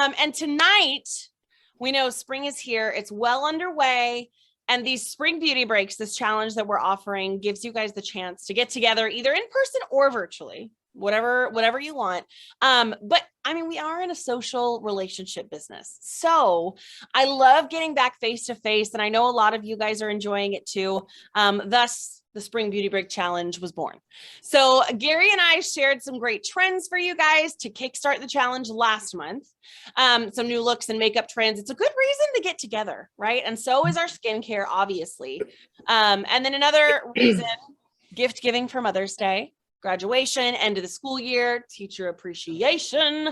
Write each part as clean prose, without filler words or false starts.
And tonight, we know spring is here. It's well underway. And these spring beauty breaks, this challenge that we're offering, gives you guys the chance to get together either in person or virtually, whatever you want. But I mean, we are in a social relationship business. So I love getting back face to face. And I know a lot of you guys are enjoying it too. Thus, the Spring Beauty Break Challenge was born. So Gary and I shared some great trends for you guys to kickstart the challenge last month. Some new looks and makeup trends. It's a good reason to get together, right? And so is our skincare, obviously. And then another reason, gift giving for Mother's Day, graduation, end of the school year, teacher appreciation.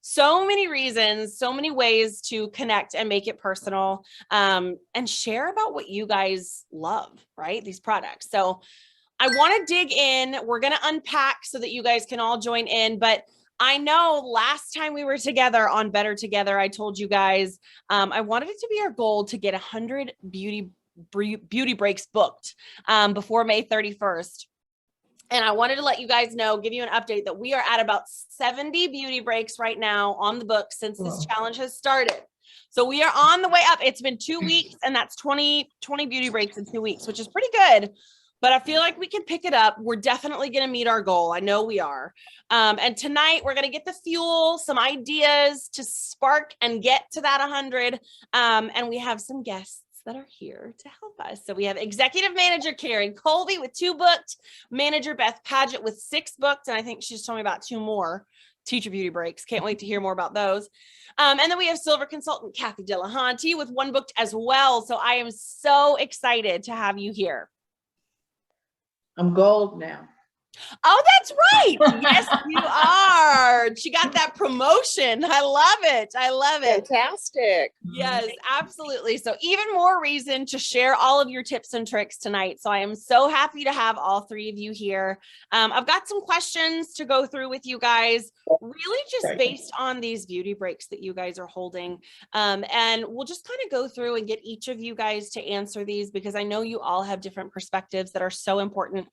So many reasons, so many ways to connect and make it personal, and share about what you guys love, right? These products. So I want to dig in. We're going to unpack so that you guys can all join in. But I know last time we were together on Better Together, I told you guys, I wanted it to be our goal to get 100 beauty breaks booked before May 31st. And I wanted to let you guys know, give you an update that we are at about 70 beauty breaks right now on the books since this challenge has started. So we are on the way up. It's been 2 weeks and that's 20 beauty breaks in 2 weeks, which is pretty good. But I feel like we can pick it up. We're definitely going to meet our goal. I know we are. And tonight we're going to get the fuel, some ideas to spark and get to that 100. And we have some guests that are here to help us. So we have Executive Manager Karen Kolbe with 2 booked, Manager Beth Padgett with 6 booked, and I think she's told me about 2 more teacher beauty breaks. Can't wait to hear more about those. And then we have Silver Consultant Cathy Delehanty with 1 booked as well. So I am so excited to have you here. I'm gold now. Oh, that's right. Yes, you are. She got that promotion. I love it. I love it. Fantastic. Yes, absolutely. So even more reason to share all of your tips and tricks tonight. So I am so happy to have all 3 of you here. I've got some questions to go through with you guys, really just based on these beauty breaks that you guys are holding. And we'll just kind of go through and get each of you guys to answer these because I know you all have different perspectives that are so important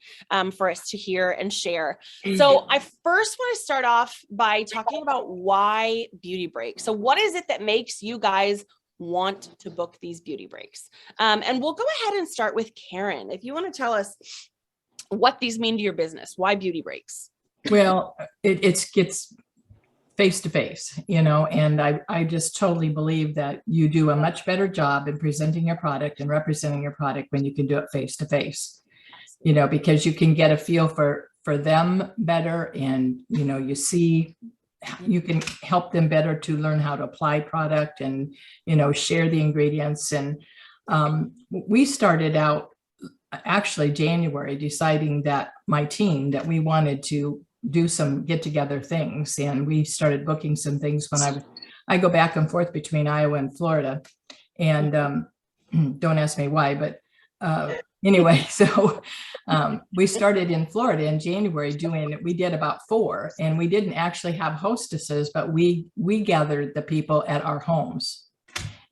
for us to hear and share. So I first want to start off by talking about why beauty breaks. So what is it that makes you guys want to book these beauty breaks? And we'll go ahead and start with Karen. If you want to tell us what these mean to your business, why beauty breaks? Well, it's face to face, and I just totally believe that you do a much better job in presenting your product and representing your product when you can do it face to face, because you can get a feel for them better. And, you can help them better to learn how to apply product and, share the ingredients. And we started out actually January deciding that my team, that we wanted to do some get together things. And we started booking some things when I go back and forth between Iowa and Florida. And don't ask me why, but anyway, so we started in Florida in January we did about 4, and we didn't actually have hostesses, but we gathered the people at our homes.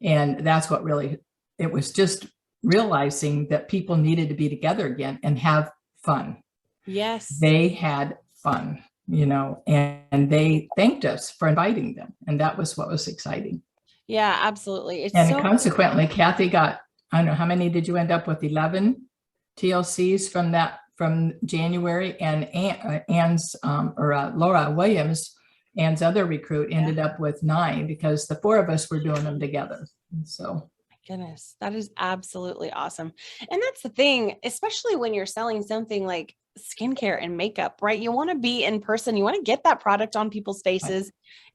And that's what really, it was just realizing that people needed to be together again and have fun. Yes. They had fun, and they thanked us for inviting them. And that was what was exciting. Yeah, absolutely. Consequently, Cathy got, I don't know, how many did you end up with? 11 TLCs from January, and Laura Williams, Ann's other recruit, ended up with 9 because the 4 of us were doing them together. So. Goodness, that is absolutely awesome. And that's the thing, especially when you're selling something like skincare and makeup, right? You want to be in person. You want to get that product on people's faces.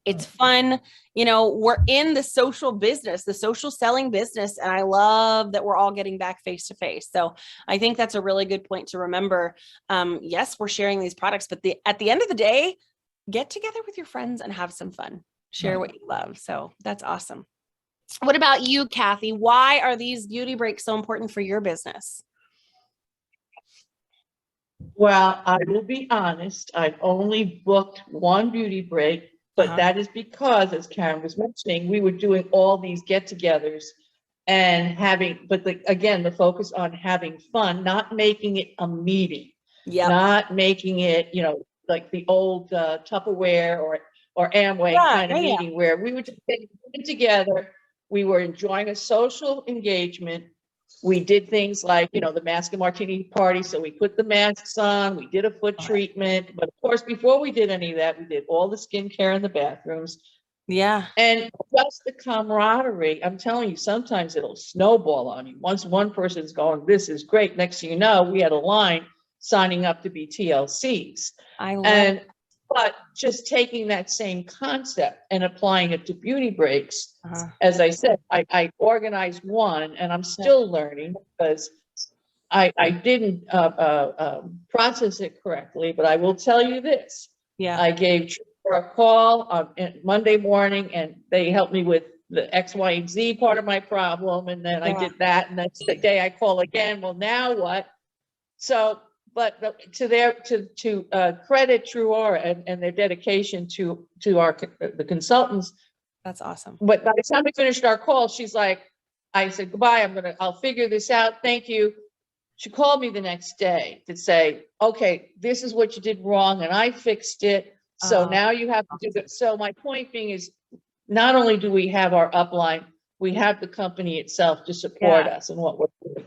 It's fun. We're in the social business, the social selling business. And I love that we're all getting back face to face. So I think that's a really good point to remember. Yes, we're sharing these products, but at the end of the day, get together with your friends and have some fun. Share what you love. So that's awesome. What about you, Cathy? Why are these beauty breaks so important for your business? Well, I will be honest, I've only booked 1 beauty break, but that is because, as Karen was mentioning, we were doing all these get-togethers and again, the focus on having fun, not making it a meeting, not making it, like the old Tupperware or or Amway Yeah, kind of yeah, yeah. meeting where we were just getting together. We were enjoying a social engagement. We did things like, you know, the mask and martini party. So we put the masks on, we did a foot treatment. But of course, before we did any of that, we did all the skincare in the bathrooms. Yeah. And just the camaraderie, I'm telling you, sometimes it'll snowball on you. Once one person's going, this is great. Next thing you know, we had a line signing up to be TLCs. I love And but just taking that same concept and applying it to beauty breaks, as I said, I organized one, and I'm still learning because I didn't process it correctly. But I will tell you this: Yeah. I gave a call on Monday morning, and they helped me with the X, Y, and Z part of my problem, and then I did that, and that's the day I call again. Well, now what? So. But to credit True Aura and their dedication to the consultants. That's awesome. But by the time we finished our call, she's like, I said, goodbye, I'll figure this out. Thank you. She called me the next day to say, okay, this is what you did wrong and I fixed it. So now you have to do it. So my point being is, not only do we have our upline, we have the company itself to support us in what we're doing.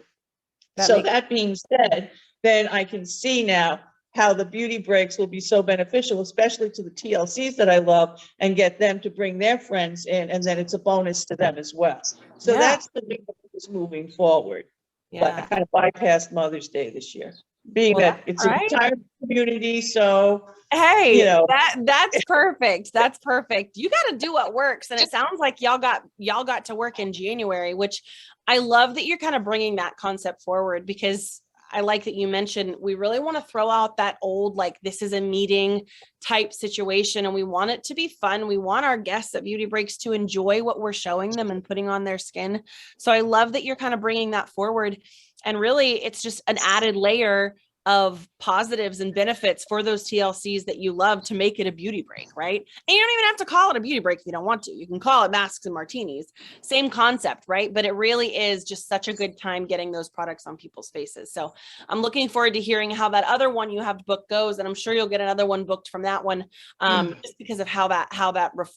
That being said, then I can see now how the beauty breaks will be so beneficial, especially to the TLCs that I love, and get them to bring their friends in, and then it's a bonus to them as well. So that's the big focus moving forward. But I kind of bypassed Mother's Day this year, being that it's a retirement community. So hey, you know, that's perfect. That's perfect. You got to do what works, and it sounds like y'all got to work in January, which I love that you're kind of bringing that concept forward, because I like that you mentioned we really want to throw out that old, like, this is a meeting type situation, and we want it to be fun. We want our guests at Beauty Breaks to enjoy what we're showing them and putting on their skin. So I love that you're kind of bringing that forward, and really it's just an added layer of positives and benefits for those TLCs that you love to make it a beauty break, right? And you don't even have to call it a beauty break if you don't want to. You can call it masks and martinis. Same concept, right? But it really is just such a good time getting those products on people's faces. So I'm looking forward to hearing how that other one you have booked goes, and I'm sure you'll get another one booked from that one, just because of how that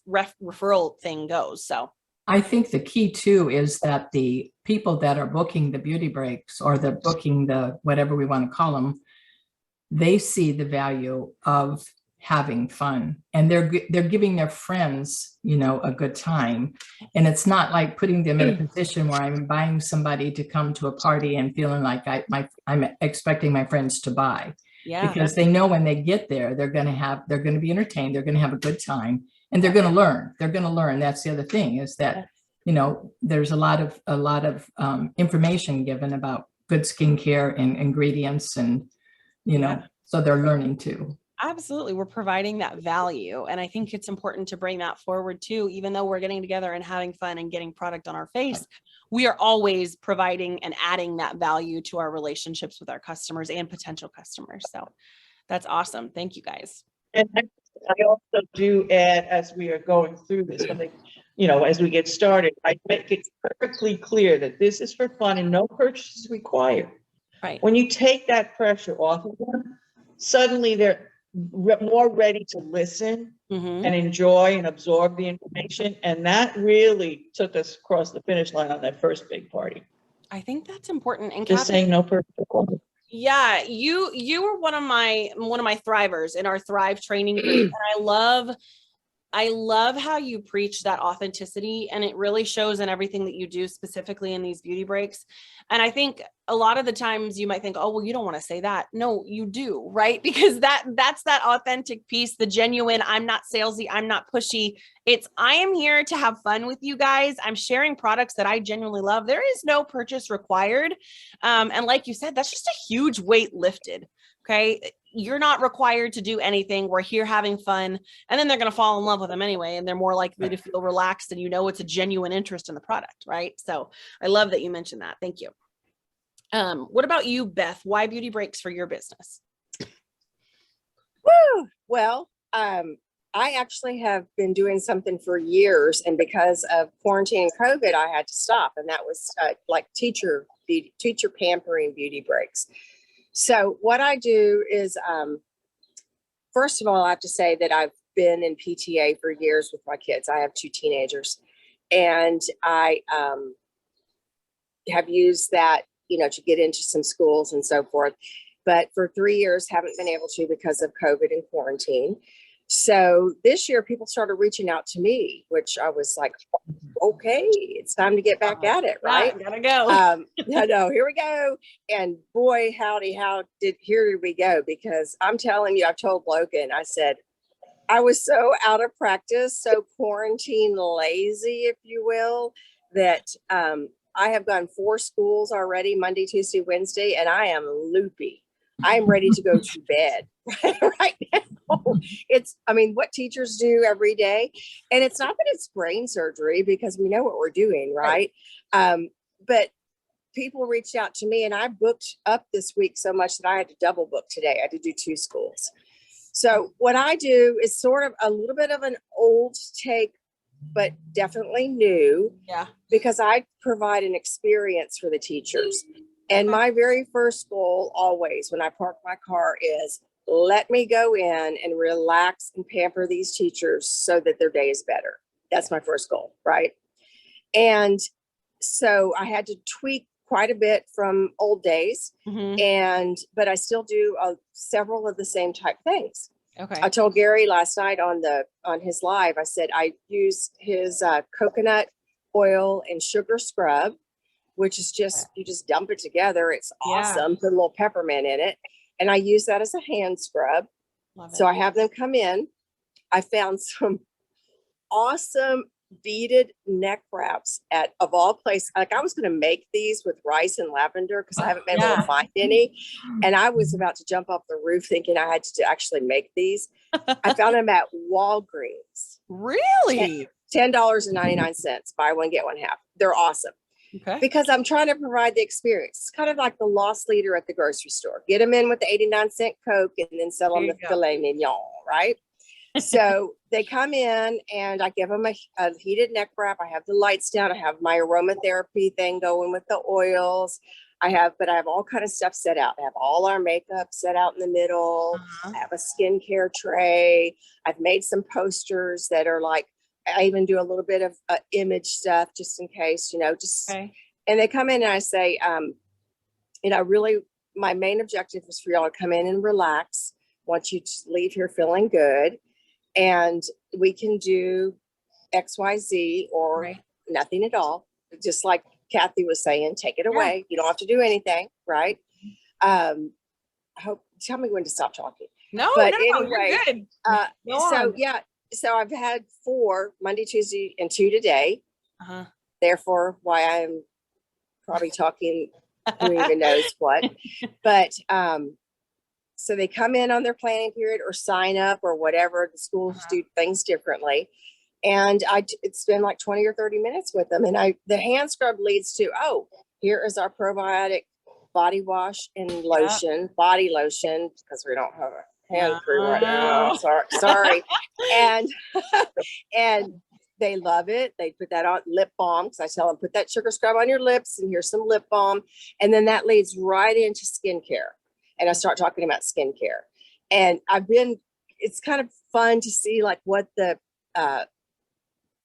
referral thing goes. So I think the key too is that the people that are booking the beauty breaks, or they're booking the whatever we want to call them, they see the value of having fun, and they're giving their friends, you know, a good time. And it's not like putting them in a position where I'm inviting somebody to come to a party and feeling like I'm expecting my friends to buy. Because they know when they get there, they're going to be entertained, they're going to have a good time, and they're going to learn. That's the other thing, is that, you know, there's a lot of information given about good skincare and ingredients, and, you know, so they're learning too. Absolutely. We're providing that value. And I think it's important to bring that forward too. Even though we're getting together and having fun and getting product on our face, we are always providing and adding that value to our relationships with our customers and potential customers. So that's awesome. Thank you, guys. And I also do add, as we are going through this, I think, you know, as we get started, I make it perfectly clear that this is for fun and no purchase is required. Right. When you take that pressure off of them, suddenly they're more ready to listen and enjoy and absorb the information. And that really took us across the finish line on that first big party. I think that's important. And just Cathy, saying no purchase. Yeah, you were one of my thrivers in our Thrive training group. And I love how you preach that authenticity, and it really shows in everything that you do, specifically in these beauty breaks. And I think a lot of the times you might think, oh, well, you don't want to say that. No, you do, right? Because that's that authentic piece, the genuine, I'm not salesy, I'm not pushy. It's, I am here to have fun with you guys. I'm sharing products that I genuinely love. There is no purchase required. And like you said, that's just a huge weight lifted. Okay. You're not required to do anything. We're here having fun. And then they're going to fall in love with them anyway. And they're more likely to feel relaxed, and you know, it's a genuine interest in the product. Right. So I love that you mentioned that. Thank you. What about you, Beth? Why beauty breaks for your business? Woo! Well, I actually have been doing something for years, and because of quarantine and COVID, I had to stop. And that was like teacher pampering beauty breaks. So what I do is, first of all, I have to say that I've been in PTA for years with my kids. I have 2 teenagers, and I have used that, to get into some schools and so forth. But for 3 years, haven't been able to because of COVID and quarantine. So this year, people started reaching out to me, which I was like, okay, it's time to get back at it, right? Gotta go. I know, here we go. And boy, howdy, here did we go? Because I'm telling you, I've told Logan, I said, I was so out of practice, so quarantine lazy, if you will, that I have gone 4 schools already, Monday, Tuesday, Wednesday, and I am loopy. I'm ready to go to bed right now. What teachers do every day. And it's not that it's brain surgery, because we know what we're doing, right? But people reached out to me, and I booked up this week so much that I had to double book today. I had to do 2 schools. So what I do is sort of a little bit of an old take, but definitely new. Yeah. Because I provide an experience for the teachers. And my very first goal always when I park my car is, let me go in and relax and pamper these teachers so that their day is better. That's my first goal, right? And so I had to tweak quite a bit from old days, but I still do several of the same type things. Okay. I told Gary last night on his live, I said I use his coconut oil and sugar scrub, which is you just dump it together. It's awesome. Put a little peppermint in it. And I use that as a hand scrub. So I have them come in. I found some awesome beaded neck wraps of all places. Like, I was going to make these with rice and lavender because I haven't been able to find any. And I was about to jump off the roof thinking I had to actually make these. I found them at Walgreens. Really? $10.99. Buy one, get one half. They're awesome. Okay. Because I'm trying to provide the experience. It's kind of like the loss leader at the grocery store. Get them in with the 89-cent Coke and then sell them the filet mignon, right? So they come in and I give them a heated neck wrap. I have the lights down. I have my aromatherapy thing going with the oils. I have all kind of stuff set out. I have all our makeup set out in the middle. I have a skincare tray. I've made some posters that are like, I even do a little bit of image stuff just in case, and they come in and I say, my main objective is for y'all to come in and relax. Want you to leave here feeling good. And we can do XYZ or nothing at all. Just like Cathy was saying, take it away. You don't have to do anything. Right. Tell me when to stop talking. Anyway, you're good. So I've had 4 Monday, Tuesday, and 2 today. Therefore, why I'm probably talking who even knows what. But so they come in on their planning period or sign up or whatever. The schools do things differently. And it's been like 20 or 30 minutes with them. And the hand scrub leads to, here is our probiotic body wash and lotion, body lotion, because we don't have a hand cream right now. Sorry. And they love it. They put that on lip balm, because I tell them, put that sugar scrub on your lips and here's some lip balm. And then that leads right into skincare. And I start talking about skincare. And it's kind of fun to see like what the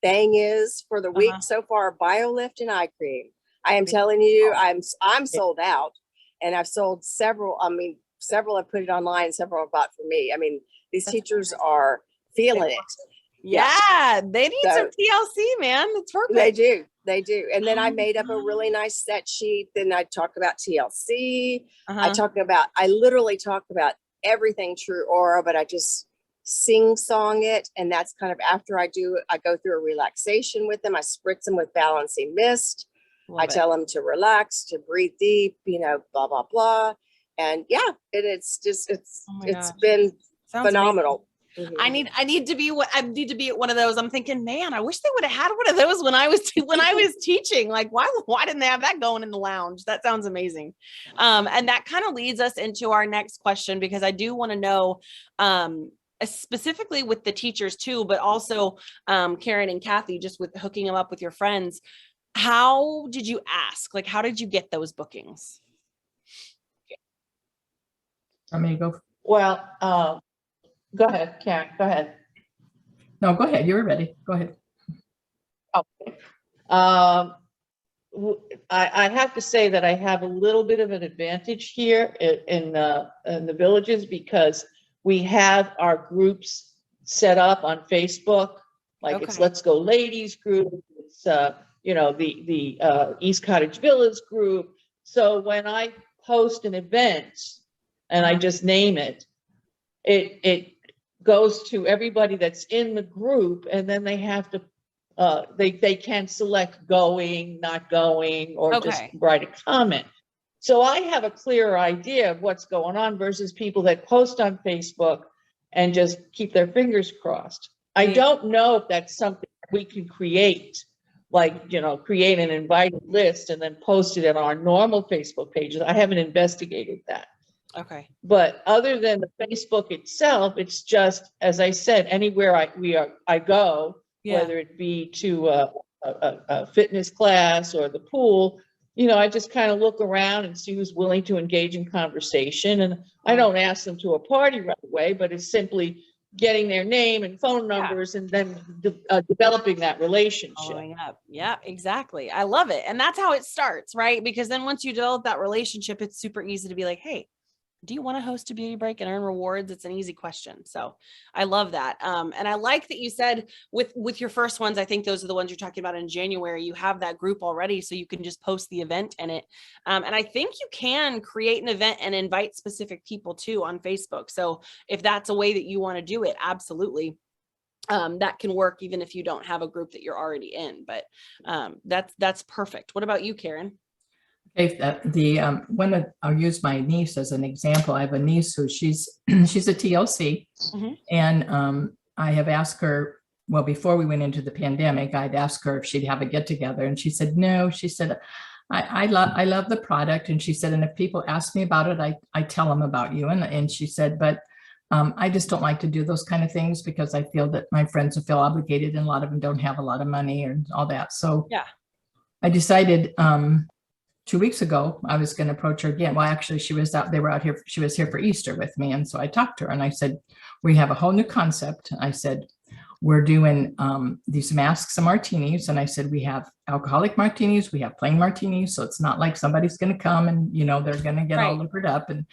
thing is for the week so far. BioLift and eye cream. I am telling you, I'm sold out, and I've sold several. Several have put it online, several have bought for me. These teachers are feeling it. Yeah, they need some TLC, man. It's perfect. They do. And then I made up a really nice set sheet. Then I talk about TLC. I literally talk about everything True Aura, but I just sing song it. And that's kind of after I do it. I go through a relaxation with them. I spritz them with balancing mist. I tell them to relax, to breathe deep, blah, blah, blah. And it's been phenomenal. I need to be at one of those. I'm thinking, man, I wish they would have had one of those when I was teaching. Like, why didn't they have that going in the lounge? That sounds amazing. And that kind of leads us into our next question, because I do want to know, specifically with the teachers too, but also Karen and Cathy, just with hooking them up with your friends. How did you ask? Like, how did you get those bookings? Want me to go? Well, go ahead, Karen, go ahead. No, go ahead. You were ready. Go ahead. Okay. I have to say that I have a little bit of an advantage here in the villages, because we have our groups set up on Facebook. Like it's Okay. Let's Go Ladies group. It's the East Cottage Villas group. So when I post an event and I just name it, it goes to everybody that's in the group, and then they have to they can select going, not going, or just Okay. write a comment. So I have a clearer idea of what's going on versus people that post on Facebook and just keep their fingers crossed. I Yeah. don't know if that's something we can create, like, create an invited list and then post it on our normal Facebook pages. I haven't investigated that. Okay. But other than the Facebook itself, it's just, as I said, anywhere I go, Yeah. whether it be to a fitness class or the pool, I just kind of look around and see who's willing to engage in conversation. And I don't ask them to a party right away, but it's simply getting their name and phone numbers and then developing that relationship. Following up. Yeah, exactly. I love it. And that's how it starts, right? Because then once you develop that relationship, it's super easy to be like, hey, do you want to host a beauty break and earn rewards? It's an easy question. So I love that. And I like that you said with your first ones, I think those are the ones you're talking about in January, you have that group already, so you can just post the event in it. And I think you can create an event and invite specific people too on Facebook. So if that's a way that you want to do it, absolutely. That can work even if you don't have a group that you're already in, but that's perfect. What about you, Karen? Okay, I'll use my niece as an example. I have a niece who she's a TLC, and I have asked her, well, before we went into the pandemic, I'd asked her if she'd have a get together, and she said no. She said, I love the product, and she said, and if people ask me about it, I tell them about you, and she said, but I just don't like to do those kind of things because I feel that my friends will feel obligated, and a lot of them don't have a lot of money and all that. So yeah, I decided 2 weeks ago, I was going to approach her again. Well, actually, she was here for Easter with me. And so I talked to her and I said, we have a whole new concept. I said, we're doing these masks and martinis. And I said, we have alcoholic martinis, we have plain martinis. So it's not like somebody's going to come and, they're going to get all liquored up. And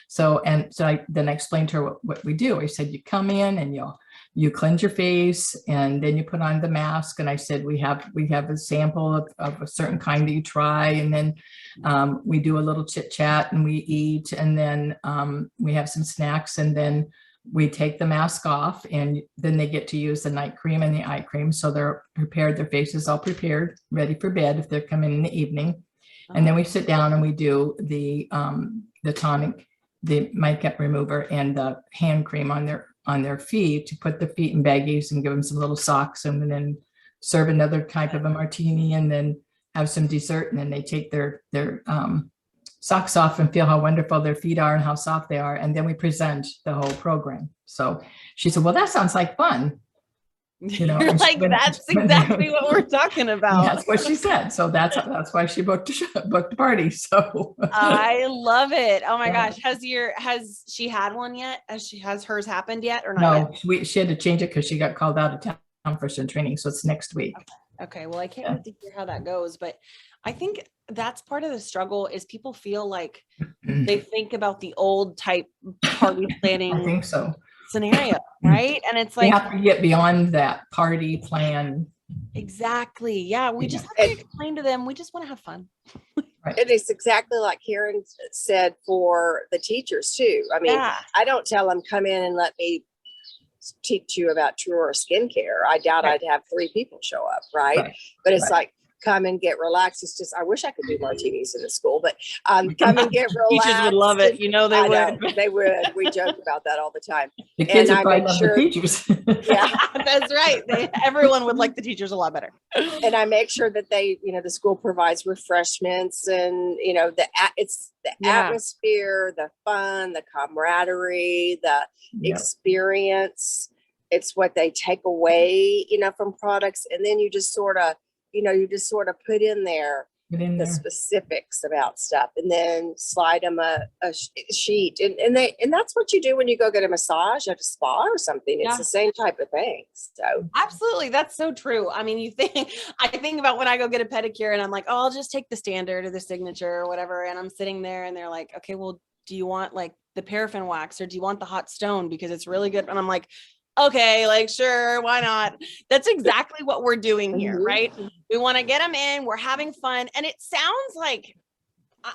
so I explained to her what we do. I said, you come in and you cleanse your face and then you put on the mask. And I said, we have a sample of a certain kind that you try. And then we do a little chit chat and we eat. And then we have some snacks, and then we take the mask off, and then they get to use the night cream and the eye cream. So they're prepared, their face is all prepared, ready for bed if they're coming in the evening. And then we sit down and we do the tonic, the makeup remover, and the hand cream on their feet to put the feet in baggies and give them some little socks, and then serve another type of a martini, and then have some dessert. And then they take their socks off and feel how wonderful their feet are and how soft they are. And then we present the whole program. So she said, well, that sounds like fun. You're like, that's exactly what we're talking about. That's what she said. So that's why she booked the party. So I love it. Oh my gosh. Has she had one yet? Has hers happened yet or not? No, she had to change it because she got called out of town for some training. So it's next week. Okay. Well, I can't wait to hear how that goes, but I think that's part of the struggle is people feel like they think about the old type party planning. I think so. Scenario, right? And it's like, you have to get beyond that party plan. Exactly. Yeah. We just have to explain to them, we just want to have fun. Right. And it's exactly like Karen said for the teachers too. I mean, I don't tell them come in and let me teach you about True skincare. I doubt I'd have 3 people show up. Right. But it's like, come and get relaxed. It's just, I wish I could do martinis in the school, but come and get relaxed. Teachers would love it. They would. They would. We joke about that all the time. The kids would probably love the teachers. Yeah, that's right. Everyone would like the teachers a lot better. And I make sure that they, the school provides refreshments and, it's the atmosphere, the fun, the camaraderie, the experience. It's what they take away, from products. And then you just sort of, put in there Get in the there. specifics about stuff, and then slide them a sheet, and that's what you do when you go get a massage at a spa or something. It's Yeah. the same type of thing. So Absolutely. That's so true. I mean, I think about when I go get a pedicure and I'm like, oh, I'll just take the standard or the signature or whatever. And I'm sitting there and they're like, okay, well, do you want like the paraffin wax or do you want the hot stone? Because it's really good. And I'm like, okay, like, sure, why not? That's exactly what we're doing here, right? We want to get them in, we're having fun. And it sounds like,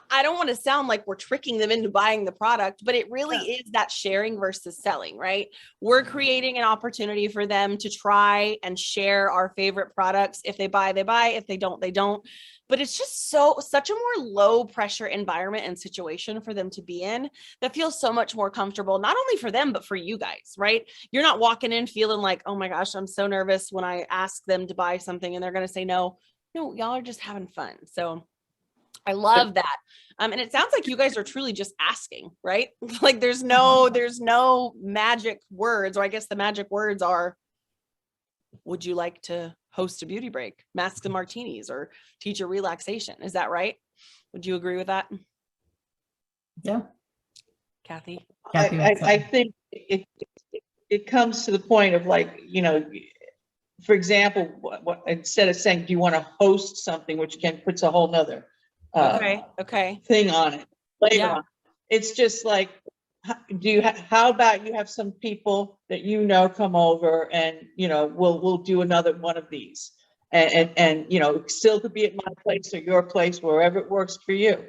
I don't want to sound like we're tricking them into buying the product, but it really is that sharing versus selling, right? We're creating an opportunity for them to try and share our favorite products. If they buy, they buy. If they don't, they don't. But it's just such a more low pressure environment and situation for them to be in that feels so much more comfortable, not only for them, but for you guys, right? You're not walking in feeling like, oh my gosh, I'm so nervous when I ask them to buy something and they're going to say no. No, y'all are just having fun. So I love that. And it sounds like you guys are truly just asking, right? Like there's no magic words, or I guess the magic words are, would you like to host a beauty break, masks and martinis, or teach a relaxation? Is that right? Would you agree with that? Yeah. Kathy? I think it comes to the point of like, for example, what instead of saying, do you want to host something, which again puts a whole nother Okay. thing on it later Yeah. on. It's just like, how about you have some people that come over and we'll do another one of these, and still could be at my place or your place, wherever it works for you.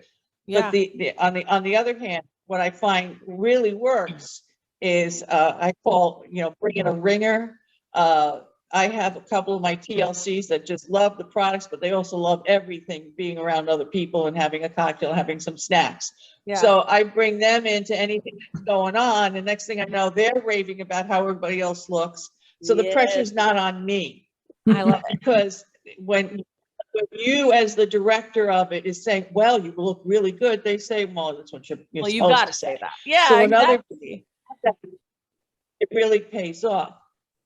Yeah. But on the other hand, what I find really works is I call bringing a ringer. I have a couple of my TLCs that just love the products, but they also love everything, being around other people and having a cocktail, having some snacks. Yeah. So I bring them into anything that's going on. And next thing I know, they're raving about how everybody else looks. So the pressure's not on me. I love it. Because when you as the director of it is saying, well, you look really good, they say, well, that's what you're Well, supposed you got to to say. say that. Yeah, So exactly. it really pays off.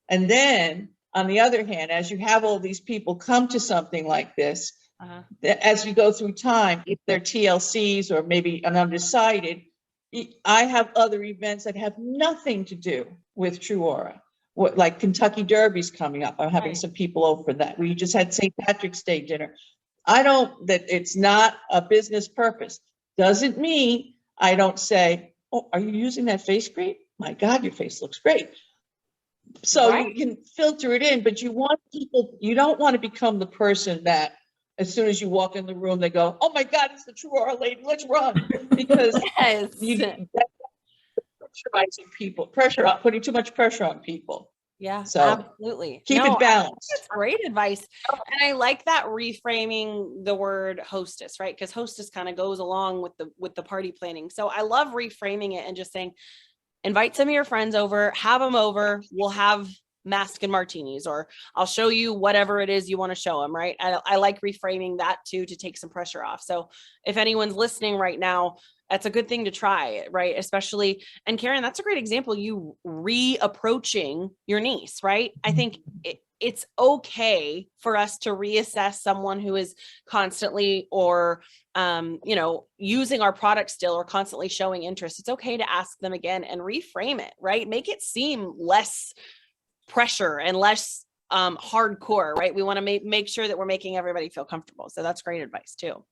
And then on the other hand, as you have all these people come to something like this, as you go through time, if they're TLCs or maybe an undecided, I have other events that have nothing to do with True Aura. Like Kentucky Derby's coming up. I'm having some people over for that. We just had St. Patrick's Day dinner. That it's not a business purpose. Doesn't mean I don't say, oh, are you using that face cream? My God, your face looks great. So you can filter it in, but you don't want to become the person that as soon as you walk in the room, they go, oh my God, it's the True Aura lady, let's run. Because putting too much pressure on people. Yeah, so absolutely. Keep it balanced. That's great advice. And I like that reframing the word hostess, right? Because hostess kind of goes along with the party planning. So I love reframing it and just saying, invite some of your friends over, have them over. We'll have mask and martinis, or I'll show you whatever it is you want to show them, right? I like reframing that too, to take some pressure off. So if anyone's listening right now, that's a good thing to try, right? Especially, and Karen, that's a great example, you reapproaching your niece, right? I think it's okay for us to reassess someone who is constantly or using our product still or constantly showing interest. It's okay to ask them again and reframe it, right? Make it seem less pressure and less hardcore, right? We want to make sure that we're making everybody feel comfortable. So that's great advice too.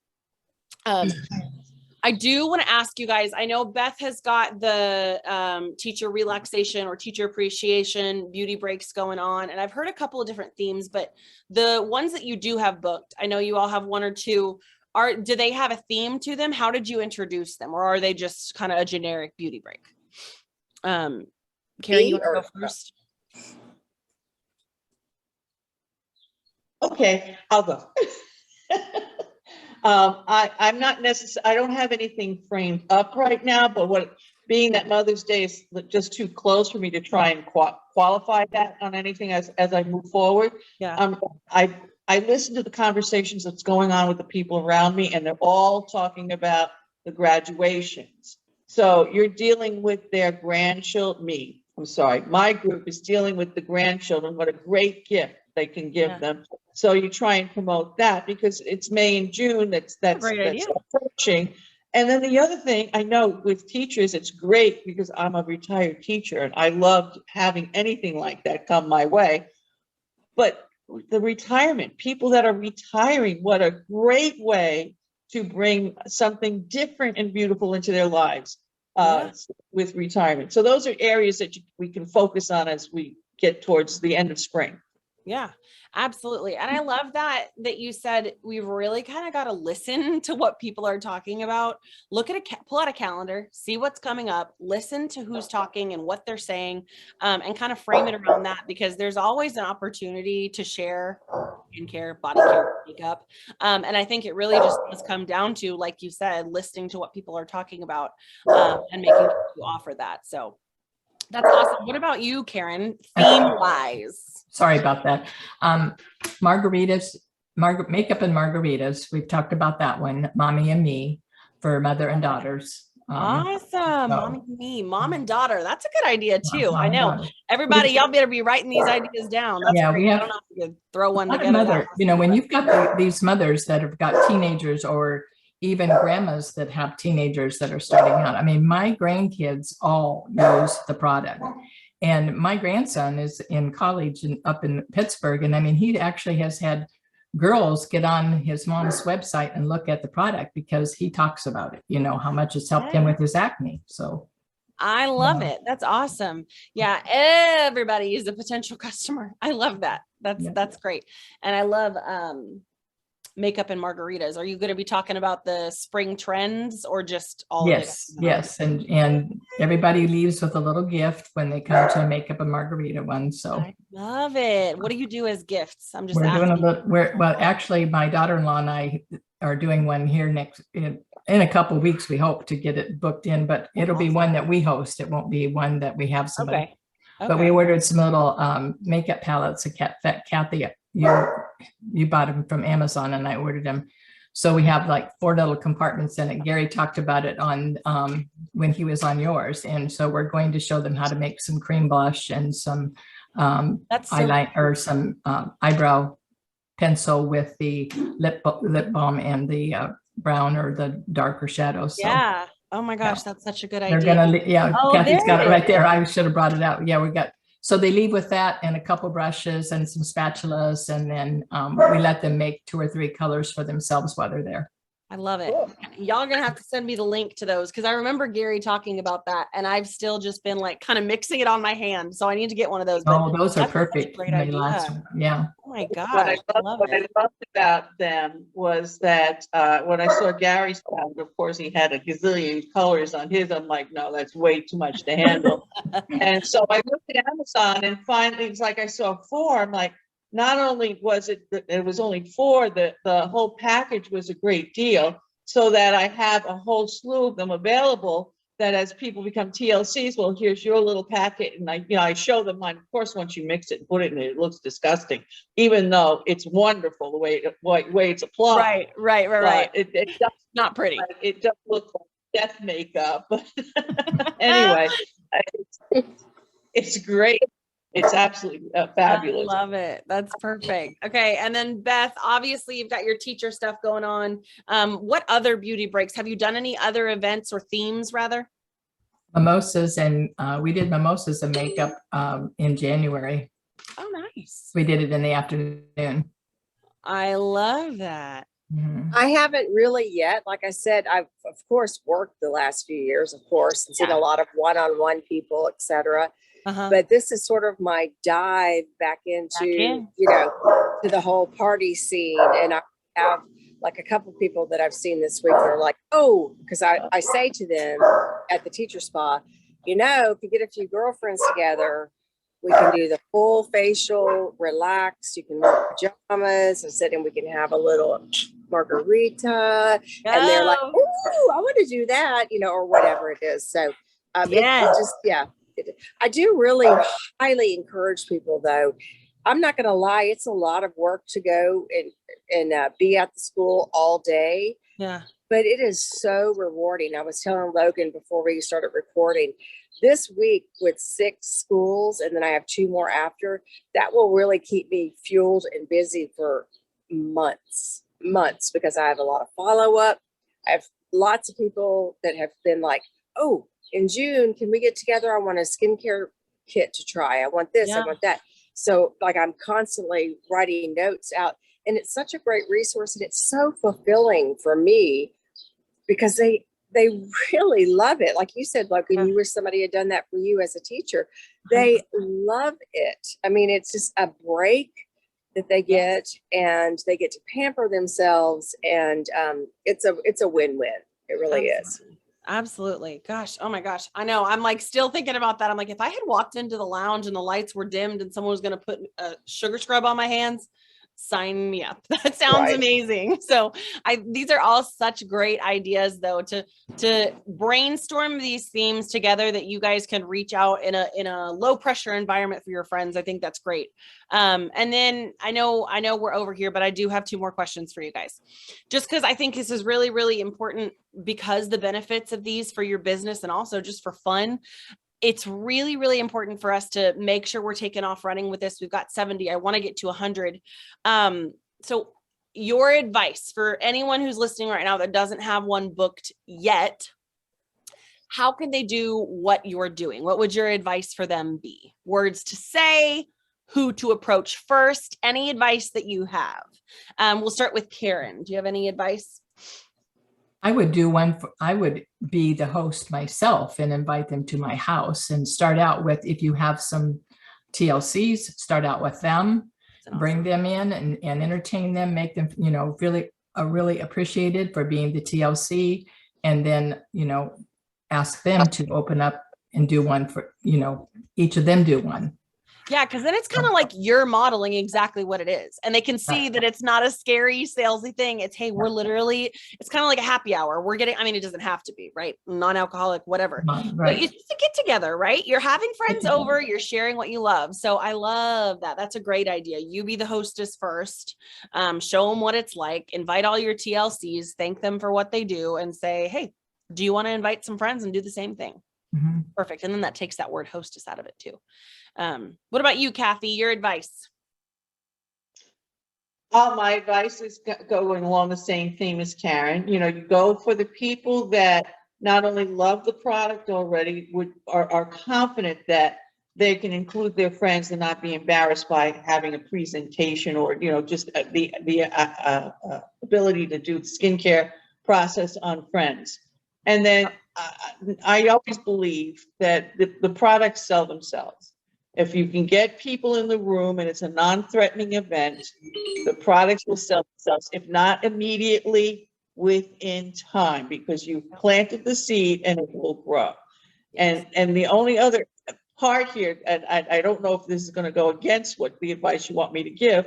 I do want to ask you guys, I know Beth has got the teacher relaxation or teacher appreciation beauty breaks going on, and I've heard a couple of different themes, but the ones that you do have booked, I know you all have one or two. Do they have a theme to them? How did you introduce them, or are they just kind of a generic beauty break? Karen, you want to go first? Okay, I'll go. I'm not necessarily, I don't have anything framed up right now, but being that Mother's Day is just too close for me to try and qualify that on anything as I move forward. Yeah. I listen to the conversations that's going on with the people around me, and they're all talking about the graduations. So you're dealing with their grandchildren, my group is dealing with the grandchildren. What a great gift they can give them. So you try and promote that because it's May and June that's great idea. approaching. And then the other thing I know with teachers, it's great because I'm a retired teacher and I loved having anything like that come my way. But the retirement, people that are retiring, what a great way to bring something different and beautiful into their lives with retirement. So those are areas that we can focus on as we get towards the end of spring. Yeah, absolutely. And I love that you said we've really kind of got to listen to what people are talking about. Look at pull out a calendar, see what's coming up, listen to who's talking and what they're saying, and kind of frame it around that, because there's always an opportunity to share skincare, body care, makeup. And I think it really just does come down to, like you said, listening to what people are talking about, and making sure you offer that. So that's awesome. What about you, Karen, theme-wise? Sorry about that. Margaritas, makeup and margaritas. We've talked about that one. Mommy and me for mother and daughters. Awesome. Mommy and me, mom and daughter. That's a good idea too. Mom I and know daughter. everybody, y'all better be writing these ideas down. That's Yeah, great. we have. I don't know if you could throw one Not a together. mother, you know, when you've got these mothers that have got teenagers, or even grandmas that have teenagers that are starting out. I mean, my grandkids all use the product. And my grandson is in college up in Pittsburgh. And I mean, he actually has had girls get on his mom's website and look at the product because he talks about it, you know, how much it's helped him with his acne. So I love it. That's awesome. Yeah. Everybody is a potential customer. I love that. That's great. And I love, makeup and margaritas. Are you going to be talking about the spring trends or just all of it? Yes. And everybody leaves with a little gift when they come to a makeup and margarita one. So I love it. What do you do as gifts? I'm just we're asking. doing well, actually my daughter-in-law and I are doing one here in a couple of weeks. We hope to get it booked in, but it'll be one that we host. It won't be one that we have somebody. Okay. But we ordered some little makeup palettes that Cathy, you bought them from Amazon and I ordered them. So we have like 4 little compartments in it. Gary talked about it on when he was on yours. And so we're going to show them how to make some cream blush and some eyeliner or some eyebrow pencil with the lip balm and the brown or the darker shadows. So, yeah. Oh my gosh, that's such a good idea. They're gonna, Cathy's got it right there. I should have brought it out. Yeah, so they leave with that and a couple brushes and some spatulas, and then we let them make 2 or 3 colors for themselves while they're there. I love it. Y'all are going to have to send me the link to those, because I remember Gary talking about that and I've still just been like kind of mixing it on my hand. So I need to get one of those. Oh, those are perfect. Great idea. Yeah. Oh my gosh. What I loved about them was that when I saw Gary's palette, of course, he had a gazillion colors on his. I'm like, no, that's way too much to handle. And so I looked at Amazon and finally it's like I saw 4. I'm like, not only was it was only 4, the whole package was a great deal, so that I have a whole slew of them available, that as people become TLCs, well, here's your little packet. And I show them mine. Of course, once you mix it and put it in it looks disgusting, even though it's wonderful the way it's applied. Right. It's not pretty. It does look like death makeup. Anyway, it's great. It's absolutely fabulous. I love it. That's perfect. Okay. And then Beth, obviously you've got your teacher stuff going on. What other beauty breaks? Have you done any other events or themes rather? Mimosas, and we did mimosas and makeup in January. Oh, nice. We did it in the afternoon. I love that. Mm-hmm. I haven't really yet. Like I said, I've of course worked the last few years, of course, and seen a lot of one-on-one people, etc. But this is sort of my dive back into, to the whole party scene. And I have like a couple of people that I've seen this week that are like, oh, because I say to them at the teacher spa, if you get a few girlfriends together, we can do the full facial, relax. You can wear pajamas and sit and we can have a little margarita. And they're like, oh, I want to do that, or whatever it is. So I do really highly encourage people, though. I'm not going to lie. It's a lot of work to go and be at the school all day. Yeah. but it is so rewarding. I was telling Logan before we started recording, this week with 6 schools, and then I have 2 more after, that will really keep me fueled and busy for months, because I have a lot of follow-up. I have lots of people that have been like, oh, in June, can we get together? I want a skincare kit to try. I want this, I want that. So like I'm constantly writing notes out, and it's such a great resource, and it's so fulfilling for me because they really love it. Like you said, Logan, you wish somebody had done that for you as a teacher. They love it. I mean, it's just a break that they get, and they get to pamper themselves, and it's a win-win. It really is. Absolutely. Gosh. Oh my gosh. I know. I'm like still thinking about that. I'm like, if I had walked into the lounge and the lights were dimmed and someone was going to put a sugar scrub on my hands, sign me up. That sounds amazing. So these are all such great ideas though, to brainstorm these themes together that you guys can reach out in a low pressure environment for your friends. I think that's great. And then I know we're over here, but I do have 2 more questions for you guys, just because I think this is really, really important, because the benefits of these for your business and also just for fun. It's really, really important for us to make sure we're taking off running with this. We've got 70. I want to get to 100. So your advice for anyone who's listening right now that doesn't have one booked yet, how can they do what you're doing? What would your advice for them be? Words to say, who to approach first, any advice that you have. We'll start with Karen. Do you have any advice? I would do one. I would be the host myself and invite them to my house and start out with, if you have some TLCs, start out with them, bring them in and entertain them, make them, really appreciated for being the TLC. And then, ask them to open up and do one for, each of them do one. Yeah, because then it's kind of like you're modeling exactly what it is. And they can see that it's not a scary, salesy thing. It's, hey, we're literally, it's kind of like a happy hour. We're getting, I mean, it doesn't have to be, right? Non-alcoholic, whatever. Right. But it's just a get together, right? You're having friends over, you're sharing what you love. So I love that. That's a great idea. You be the hostess first, show them what it's like, invite all your TLCs, thank them for what they do, and say, hey, do you want to invite some friends and do the same thing? Mm-hmm. Perfect. And then that takes that word hostess out of it too. What about you, Cathy? Your advice? My advice is going along the same theme as Karen. You go for the people that not only love the product already, are confident that they can include their friends and not be embarrassed by having a presentation or, just the ability to do the skincare process on friends. And then I always believe that the products sell themselves. If you can get people in the room and it's a non-threatening event, the products will sell themselves, if not immediately, within time, because you've planted the seed and it will grow. And the only other part here, and I don't know if this is going to go against what the advice you want me to give.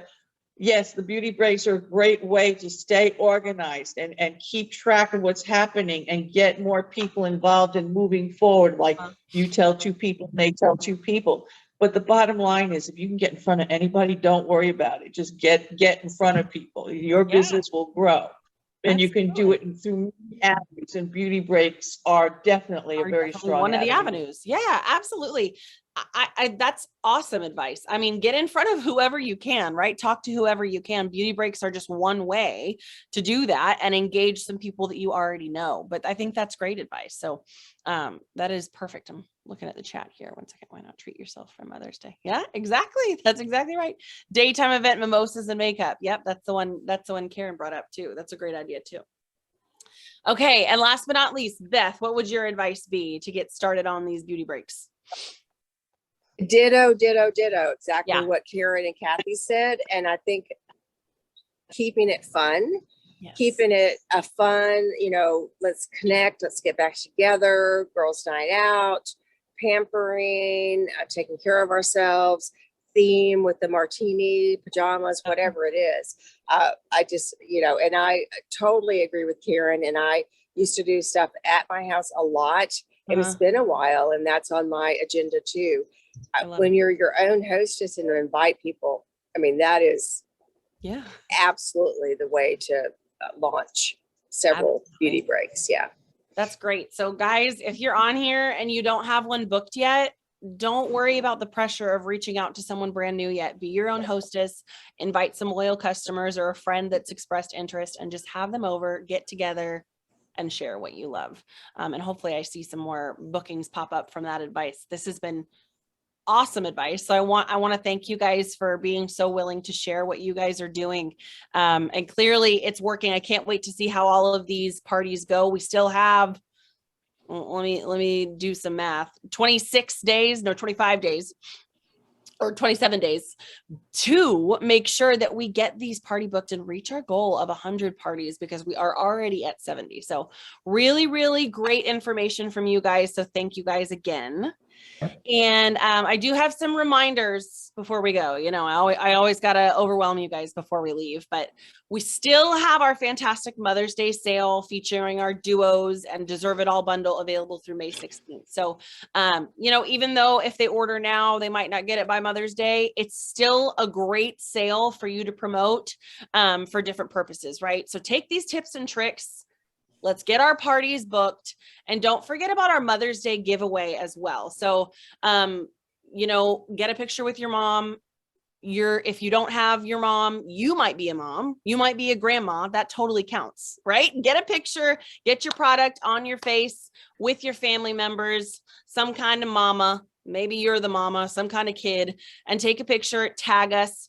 Yes, the beauty breaks are a great way to stay organized and keep track of what's happening and get more people involved in moving forward. Like you tell 2 people, they tell 2 people. But the bottom line is, if you can get in front of anybody, don't worry about it. Just get in front of people. Your business will grow. And you can do it through avenues, and beauty breaks are definitely a very strong one of the avenues. Yeah, absolutely. I that's awesome advice. I mean, get in front of whoever you can, right? Talk to whoever you can. Beauty breaks are just one way to do that and engage some people that you already know. But I think that's great advice. So that is perfect. I'm looking at the chat here. One second. Why not treat yourself for Mother's Day? Yeah, exactly. That's exactly right. Daytime event, mimosas and makeup. Yep. That's the one Karen brought up too. That's a great idea too. Okay. And last but not least, Beth, what would your advice be to get started on these beauty breaks? Ditto. Exactly what Karen and Cathy said. And I think keeping it fun, keeping it a fun, let's connect, let's get back together, girls' night out, pampering, taking care of ourselves, theme with the martini, pajamas, whatever it is. I just, and I totally agree with Karen. And I used to do stuff at my house a lot. And it's been a while, and that's on my agenda too. When you're your own hostess and invite people, I mean, that is absolutely the way to launch. several beauty breaks. Yeah. That's great. So guys, if you're on here and you don't have one booked yet, don't worry about the pressure of reaching out to someone brand new yet. Be your own hostess, invite some loyal customers or a friend that's expressed interest, and just have them over, get together and share what you love. And hopefully I see some more bookings pop up from that advice. This has been awesome advice. So I want to thank you guys for being so willing to share what you guys are doing. And clearly it's working. I can't wait to see how all of these parties go. We still have, let me do some math, 25 days or 27 days to make sure that we get these party booked and reach our goal of 100 parties, because we are already at 70. So really, really great information from you guys. So thank you guys again. And I do have some reminders before we go. You know, I always got to overwhelm you guys before we leave, but we still have our fantastic Mother's Day sale featuring our duos and Deserve It All bundle available through May 16th. So, you know, even though if they order now, they might not get it by Mother's Day, it's still a great sale for you to promote for different purposes, right? So take these tips and tricks. Let's get our parties booked, and don't forget about our Mother's Day giveaway as well. So, you know, get a picture with your mom. If you don't have your mom, you might be a mom, you might be a grandma. That totally counts, right? Get a picture, get your product on your face with your family members, some kind of mama, maybe you're the mama, some kind of kid, and take a picture, tag us,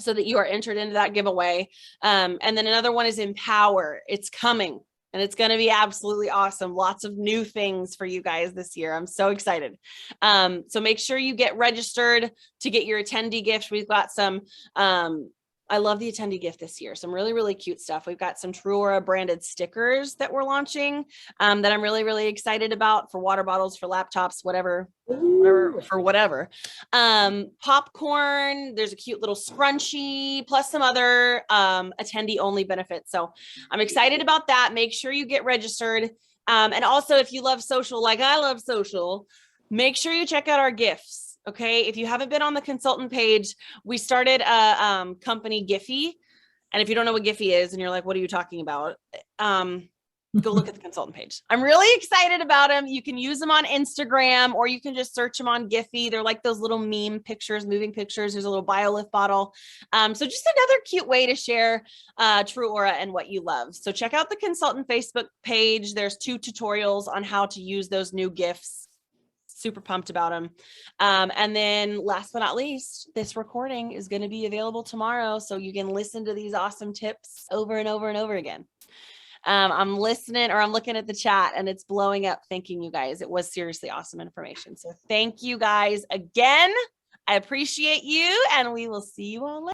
so that you are entered into that giveaway. And then another one is Empower. It's coming. And it's going to be absolutely awesome. Lots of new things for you guys this year. I'm so excited. So make sure you get registered to get your attendee gift. We've got some, I love the attendee gift this year. Some really, really cute stuff. We've got some Truora branded stickers that we're launching that I'm really, really excited about, for water bottles, for laptops, whatever. Popcorn, there's a cute little scrunchie, plus some other attendee only benefits. So I'm excited about that. Make sure you get registered. And also, if you love social like I love social, make sure you check out our gifts. Okay, if you haven't been on the consultant page, we started a company Giphy. And if you don't know what Giphy is and you're like, what are you talking about? Go look at the consultant page. I'm really excited about them. You can use them on Instagram, or you can just search them on Giphy. They're like those little meme pictures, moving pictures. There's a little BioLift bottle. So just another cute way to share Truora and what you love. So check out the consultant Facebook page. There's 2 tutorials on how to use those new gifts. Super pumped about them. And then last but not least, this recording is going to be available tomorrow, so you can listen to these awesome tips over and over and over again. I'm listening, or I'm looking at the chat, and it's blowing up. Thanking you guys. It was seriously awesome information. So thank you guys again. I appreciate you, and we will see you all later.